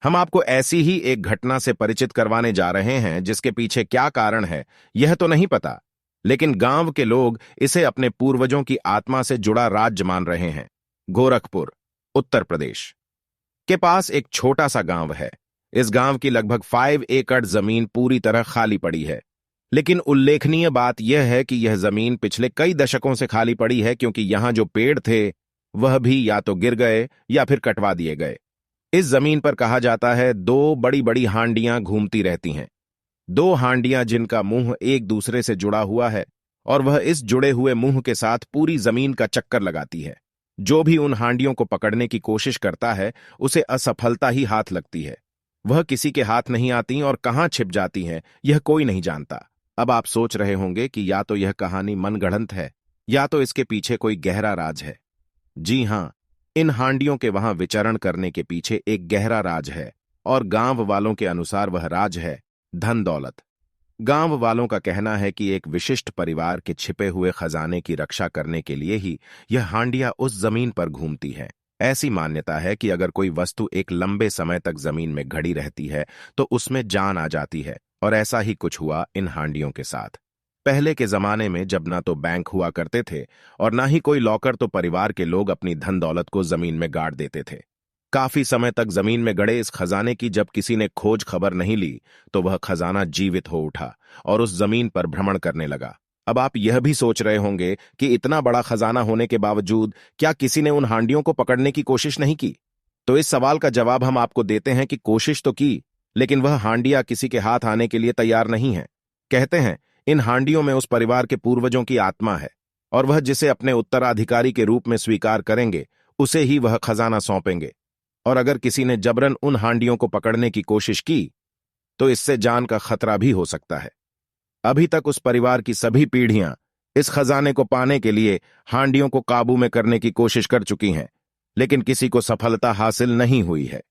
हम आपको ऐसी ही एक घटना से परिचित करवाने जा रहे हैं जिसके पीछे क्या कारण है यह तो नहीं पता, लेकिन गांव के लोग इसे अपने पूर्वजों की आत्मा से जुड़ा राज्य मान रहे हैं। गोरखपुर, उत्तर प्रदेश के पास एक छोटा सा गांव है। इस गांव की लगभग 5 एकड़ जमीन पूरी तरह खाली पड़ी है, लेकिन उल्लेखनीय बात यह है कि यह जमीन पिछले कई दशकों से खाली पड़ी है, क्योंकि यहां जो पेड़ थे वह भी या तो गिर गए या फिर कटवा दिए गए। इस जमीन पर कहा जाता है 2 बड़ी बड़ी हांडियां घूमती रहती हैं। 2 हांडियां जिनका मुंह एक दूसरे से जुड़ा हुआ है, और वह इस जुड़े हुए मुंह के साथ पूरी जमीन का चक्कर लगाती है। जो भी उन हांडियों को पकड़ने की कोशिश करता है उसे असफलता ही हाथ लगती है। वह किसी के हाथ नहीं आती और कहां छिप जाती हैं यह कोई नहीं जानता। अब आप सोच रहे होंगे कि या तो यह कहानी मनगढ़ंत है या तो इसके पीछे कोई गहरा राज है। जी हां, इन हांडियों के वहां विचरण करने के पीछे एक गहरा राज है, और गांव वालों के अनुसार वह राज है धन दौलत। गांव वालों का कहना है कि एक विशिष्ट परिवार के छिपे हुए खजाने की रक्षा करने के लिए ही यह हांडियां उस जमीन पर घूमती हैं। ऐसी मान्यता है कि अगर कोई वस्तु एक लंबे समय तक जमीन में घड़ी रहती है तो उसमें जान आ जाती है, और ऐसा ही कुछ हुआ इन हांडियों के साथ। पहले के जमाने में जब ना तो बैंक हुआ करते थे और ना ही कोई लॉकर, तो परिवार के लोग अपनी धन दौलत को जमीन में गाड़ देते थे। काफी समय तक जमीन में गड़े इस खजाने की जब किसी ने खोज खबर नहीं ली तो वह खजाना जीवित हो उठा और उस जमीन पर भ्रमण करने लगा। अब आप यह भी सोच रहे होंगे कि इतना बड़ा खजाना होने के बावजूद क्या किसी ने उन हांडियों को पकड़ने की कोशिश नहीं की? तो इस सवाल का जवाब हम आपको देते हैं कि कोशिश तो की, लेकिन वह हांडियां किसी के हाथ आने के लिए तैयार नहीं है। कहते हैं इन हांडियों में उस परिवार के पूर्वजों की आत्मा है, और वह जिसे अपने उत्तराधिकारी के रूप में स्वीकार करेंगे उसे ही वह खजाना सौंपेंगे। और अगर किसी ने जबरन उन हांडियों को पकड़ने की कोशिश की तो इससे जान का खतरा भी हो सकता है। अभी तक उस परिवार की सभी पीढ़ियां इस खजाने को पाने के लिए हांडियों को काबू में करने की कोशिश कर चुकी हैं, लेकिन किसी को सफलता हासिल नहीं हुई है।